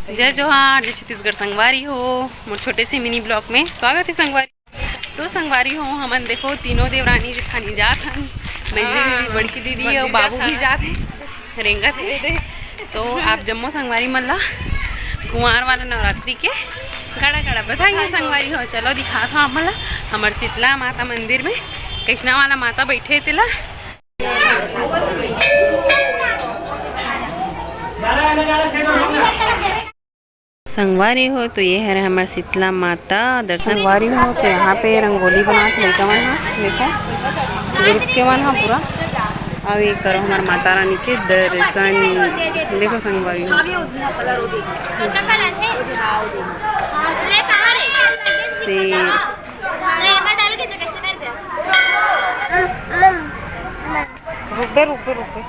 जय जोहार, जय छत्तीसगढ़। संगवारी हो मोर छोटे से मिनी ब्लॉग में स्वागत है। संगवारी तो संगवारी हो हमन देखो तीनों देवरानी जेठानी जात हन, मेजरी दीदी, बड़की दीदी और बाबू भी जात है, रेंगत है। तो आप जम्मो संगवारी मन ला कुंवार वाला नवरात्रि के गड़ा गड़ा बधाई हो। संगवारी हो चलो दिखा था हमन ला हमर शीतला माता मंदिर में कृष्णा वाला माता बैठे तेला। संगवारी हो तो ये है हमारे शीतला माता दर्शन। संगवारी हो तो यहाँ पे रंगोली बनाते लड़का मन देखा ग्रुप के मन पूरा अब ये करो हमारे माता रानी के दर्शन। देखो संगवारी हो रुपे रुपे रुपे